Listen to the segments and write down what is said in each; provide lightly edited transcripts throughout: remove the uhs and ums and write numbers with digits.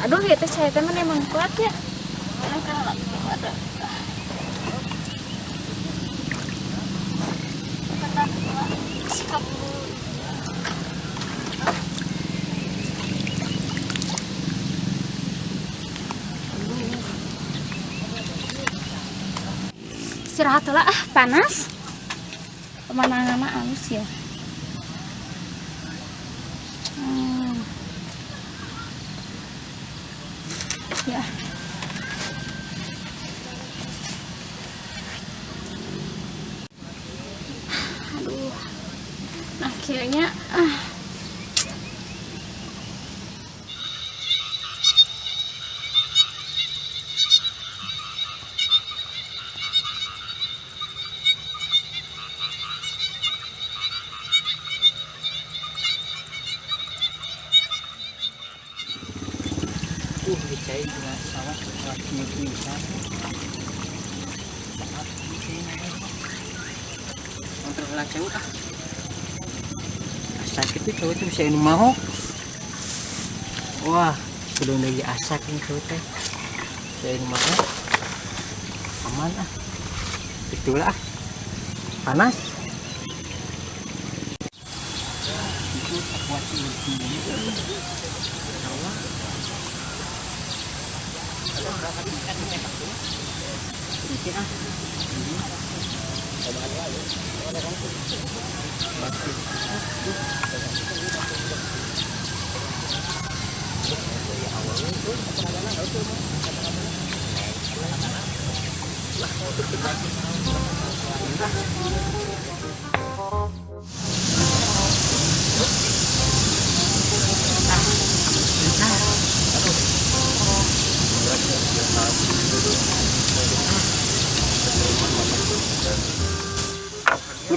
Aduh, itu saya teman emang kuat ya. Ada. Sikap. Istirahat lah, panas. Pemandangan halus ya. Ya. Aduh. Nah, kayaknya dicai juga salah penyusuan kontrol cewek sakit itu cewek itu bisa ini mau wah belum lagi asak ini cewek teh bisa ini mau aman itulah panas itu kuat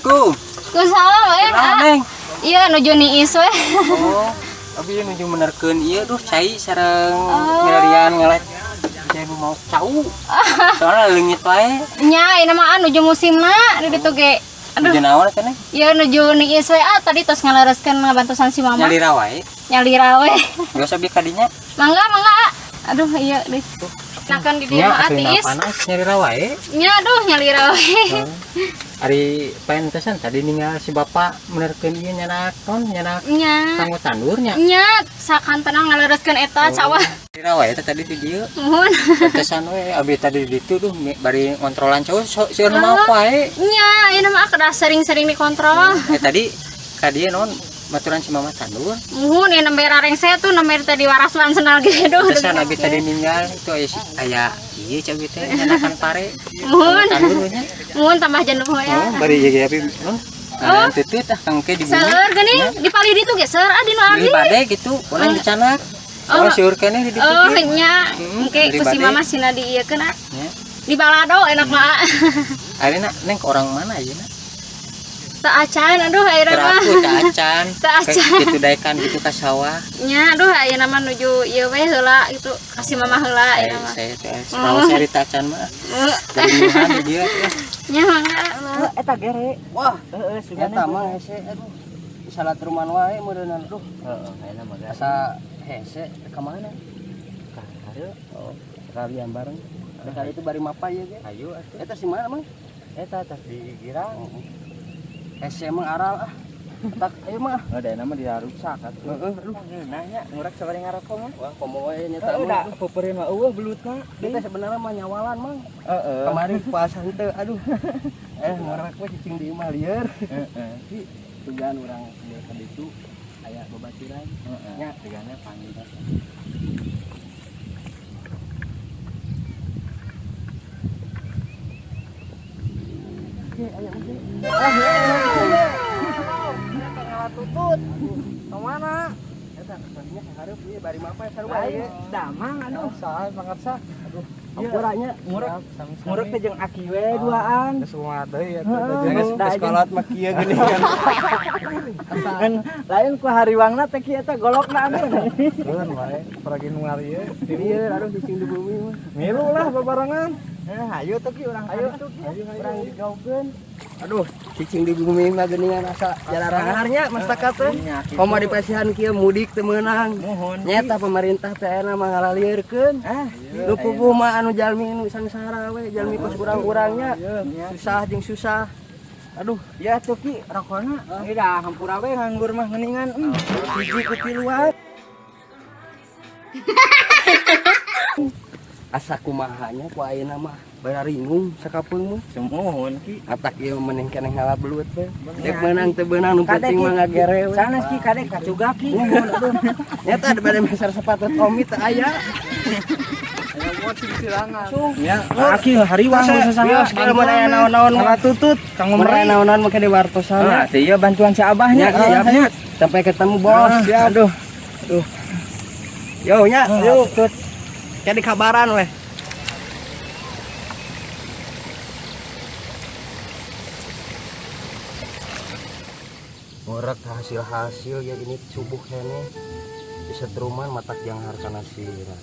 Assalamualaikum. Waalaikumsalam, iya nuju niis we. Oh, abi nuju menerkeun ieu duh cai sareng milarian ngelet. Cai mau cau. Soalnya leungit wae. Nya, ieu mah nuju musimna di ditu ge. Aduh. Nuju naon cenah? Ieu nuju niis we tadi tos ngalereskeun ngabantusan si mama. Nyalira wae. Nyalira we. Geus abi kadinya. Mangga. Aduh, iya deh. Nakan di dieu mah atiis. Panas nyalira wae. Nya, aduh nyalira we. Ari pentesan tadi ninggal si bapak menerkeun ieu nyanak kanggo tandurnya. Nya, sakan tenang ngalereskeun eta cawah. Nyalira wae tadi di dieu. Muhun. Pentesan we abi tadi di ditu duh bari ngontrolan cowok sieun mau wae. Nya, ieu mah kada sering-sering dikontrol. Tadi ka dieu non baturan si mama tandur. Muhun ieu nembe rareng saya tuh nembe tadi waraslan sendal ge duh. Pentesan abi tadi ninggal itu aya ieu cawi teh nyanakan pare. Muhun. Tandurnya. Muhun tambah jenuh we. Oh, bari jadi abi non. Nah, tutut kangke di bumi. Seur geuning dipali ditu ge seur di nu abi. Di bade gitu, urang dicanak. Oh, sieur keneh di ditu. Oh, nya. Engke ku si mama sina dieukeun Di balado enak mah. Ayeuna neng ke orang mana ayeuna? Teu acan aduh ayeuna mah. Teu acan. Teu acan. Kitu daekan kitu ka sawah. Nya aduh ayeuna mah nuju ieu we heula gitu. Kasih mama heula ayeuna mah. Saya tahu cerita acan mah. Dari Wuhan dia. Nya mangga. Eta gere. Wah, heeh sudah eta mah hese aduh. Salat rumahan wae meureunna aduh. Heeh, ayeuna mah asa hese ka mana? Ka hareup. Oh, kalian bareng. Kali itu bari mapa ieu ge. Ayo atuh. Eta si mana mah? Eta tas di Girang. Hese emang aral tak ayo mah. Ada nama dia rusak atuh. Heeh, aduh. Nanya ngurek sabari ngarokok mah. Wah, komo we nya teh. Udah peupereun mah eueuh belutna. Kita sebenarnya mah nyawalan mah. Heeh. Kamari puasa henteu aduh. Ngorek we cicing di imah lieur. Heeh. Di tujuan urang ieu ka ditu aya babaturan. Heeh. Nya tegana panggil. Oke, aya oke. Tutut. Kemana? Eta tadinya sahareup ieu bari mapa sarua ieu. Damang aduh. Saha pangarsa. Aduh. Ampuranya ngurek teh jeung aki we duaan. Geus kumaha deui eta geus kolot mah kieu geuning kan. Kan lain ku hariwangna teh kieu eta golokna anu. Keun wae peragi nu ngarieu. Ieu aduh cicing di bumi mah. Milu lah babarengan. Ayo tuh Ki urang ayo tuh Ki. Urang digaungkeun. Aduh, cicing di bumi mah geuningan asa jalarangarnya masyarakat teh. Komo dipasihan kieu mudik teu meunang. Nyata pemerintah teh aya mah ngalalieurkeun. Nu puguh mah anu jalmi nu sangsara we, jalmi pas urang-urangnya. Susah jeung susah. Aduh, ya tuh Ki rokona. Ieu dah hampura we nganggur mah geuningan. Hiji ku tiluan. Asa kumahanya ku ayeuna mah bararingung sakapeung mah semohon Ki atak ieu meneh keneh ngalabelut we dek meunang teu beunang nu penting mah ngagere we sanes Ki kadek kacuga Ki nyata da bade meser sepatu Tommy teu aya aya moting silangan nya Ki hariwang sasaha mun aya naon-naon mah tutut kang memberi naon-naon mah ke diwartosan teh ieu bantuan si abahnya siapnya sampai ketemu bos aduh yo nya yuk tut jadi kabaran weh. Ngorek hasil-hasil ya ini subuh kene disetruman matak yang harkana sira.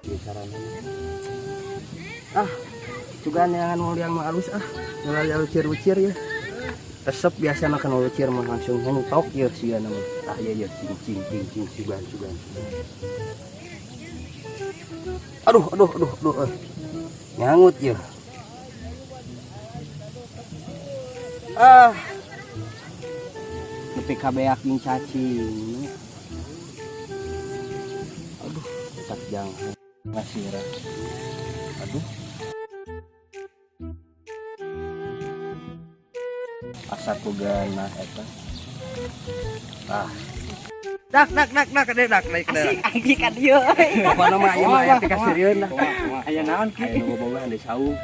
Caranya. Juga neangan mau yang halus ngalali lucir-lucir ya. Resep biasanya kan lucir mah langsung nyentok ya sia nama. Ya cing sugan. Aduh. Nyangut ya. Nepi kabeak jeung cacing. Aduh, tak jangan ngasira. Aduh. Asa kugana eta. Dak naik. Anggi ka dieu. Apa nama ieu mah aya kasirieun dah. Aya naon Ki? Aya bobogan di saung.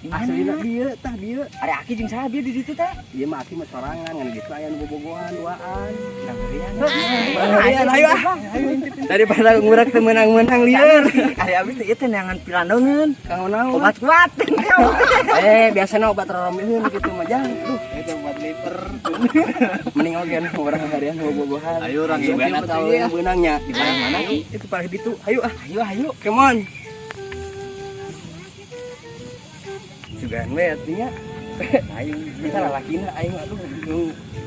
Aslina dieu tah dieu. Ada Aki jeung saha dieu di ditu teh? Ieu mah Aki mah sorangan ngan gitu aya nu bobogohan duaan. Ayo Daripada ngurek teu meunang-meunang lieur. Ari abis teh ieu teh neangan pilandeungeun. Kang naon? Obat kuat. Biasana obat roromeun kitu mah jang. Duh, eta obat liver. Mending oge urang harian bobogohan. Ayo urang juga tahu yang beunangnya. Di mana Ki? Itu paling ditu. Ayo. Come on. Juga we artinya aing bisa lalakina aing aduh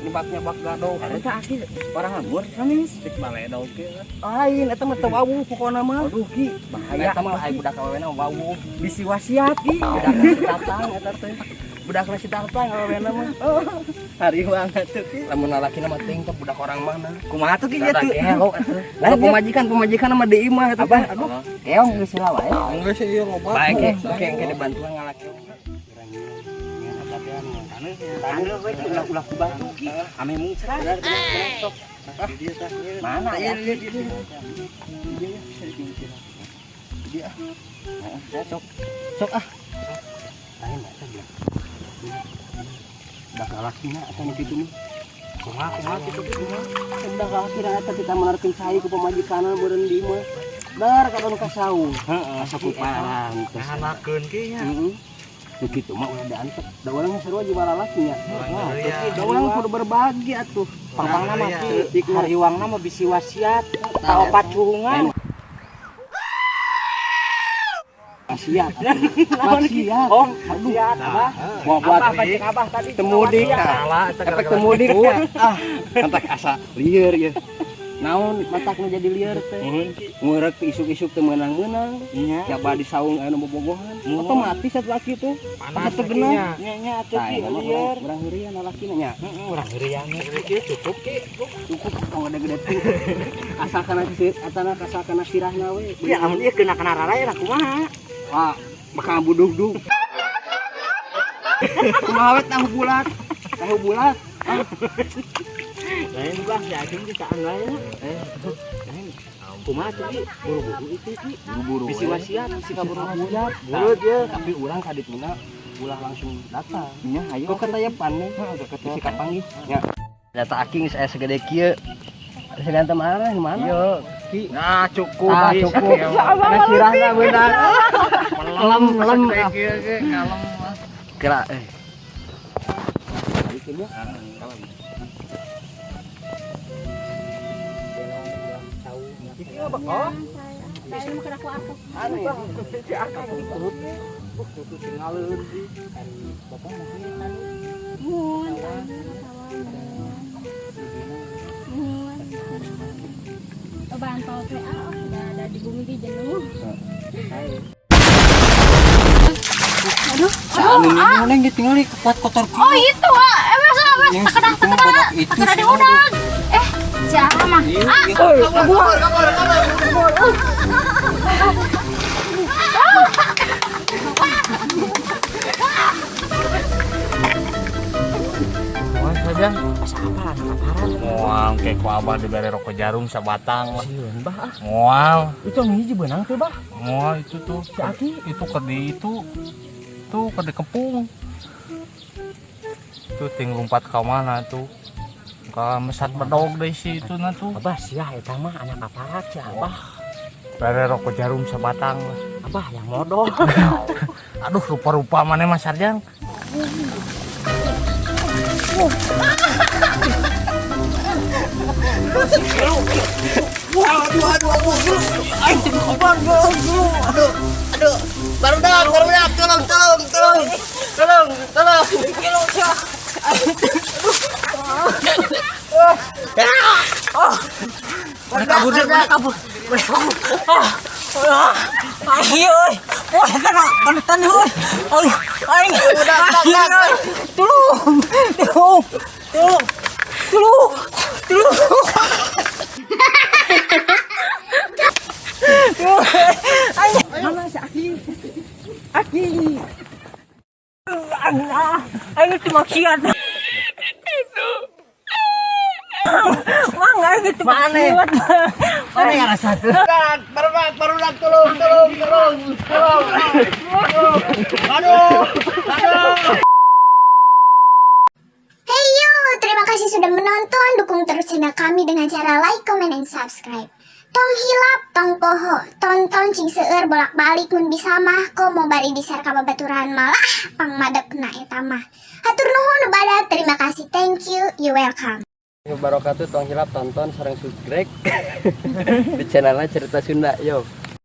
nyebak gadong eta Aki orang ngambur sanes cek baledog ge lain eta mah teu wawuh pokona mah aduh Ki bahaya eta mah aya budak awena wawuh bisi wasiat Ki budak datang eta teh budak nasi datang awena mah hariwang atuh Ki lamun lalakina mah teuing teh budak orang mana kumaha tuh Ki atuh lain pemajikan mah deui mah eta aduh keong geus heula wae geus ieu loba bae ke dibantuan ngalaki Tanah we ulah ku batu Ki. Ame muncrat. Mana ya dia. Dia. Sok Lain eta dia. Dah lalakina asa nu kitu nih. Kumaha kitu kumaha. Dah lalakina eta kita menarkeun cai ku pamajikanna beureun di mah. Dar kadon ka saung. Heeh, asa ku parang. Hanakeun Ki nya. Begitu mah udah diantep. Da urang sarua jeung lalaki nya. Da urang kudu berbagi atuh. Pangpangna mah Ki, hariwangna mah bisi wasiat, ta opat cuhungan. Wasiat. Oh, wasiat Abah. Buat Abah tadi temudik. Efek temudik. Entek asa lieur ye. Naon matakna jadi lieur teh. Ngurek isuk-isuk teh meunang-meunang. Ya badi saung anu bobogohan. Otomatis atuh laki teh. Panas teh genah. Nya atuh Ki lieur. Urang heurian lalakina nya. Urang heurian Ki cukup Ki. Cukup tong gede-gede teh. Asal kana sirahna we. Ya amun ieu kena kana raraya lah kumaha? Wah, bakal budug-dug. Kumaha we tahu bulat. Lain bang, yakin kita lain. Kumaha tuh Ki? Buru-buru itu Ki. Buru-buru. Bisi wasiat, bisi kabur wasiat. Bulut ya. Tapi urang kadituna ulah langsung datang. Nya, ayo. Kok katayepan nih? Bisi kapanggih. Nya. Data aking saya segede kieu. Segede marah di mana? Yo, Ki. Nah, cukup. Cukup. Nah, kirana beunang. Melem. Kieu ge ngalem mah. Kira bikin ya. Dahil mo kada kwarto. Ano yun? Si Aka turut. Tutu tinggalin di. Bapak mungkin tadi. Mun. Bantau teh ada di bumi di jenuh. Aduh, Anu ini tinggal kuat kotor. oh itu wes tekan di udang. Siapa mah? Saja apa Mual kayak ku abah diberi rokok jarum sabatang lah. sieun bah. Mual. Itu ngiji beunang teh bah. Mual itu tuh. Si Aki Itu kedi itu. Tuh kedi kepung. Tuh ting lompat ke mana tuh. Ka mesat bedog deh si itu na tuh. Abah sia eta mah anak aparat si Abah. Beri rokok jarum sabatang lah. Abah yang modal. Aduh rupa-rupa mana Mas Sarjang. Barudak, tolong. Kabur. Ayo, wah kan euy. Aing. Tolong. Mana si Aki? Aing itu maksiat. Mangga gitu mana yang rasa tuh barudak tolong aduh Hey yo, terima kasih sudah menonton. Dukung terus channel kami dengan cara like, comment, and subscribe. Tong hilap, tong poho, tonton cing seueur bolak-balik mun bisa mah ko mau bari disar ka babaturan malah pang madepna eta mah. Hatur nuhun badat, terima kasih, thank you welcome. Barokah tuh tong hilap tonton sareng subscribe di channelnya Cerita Sunda yo.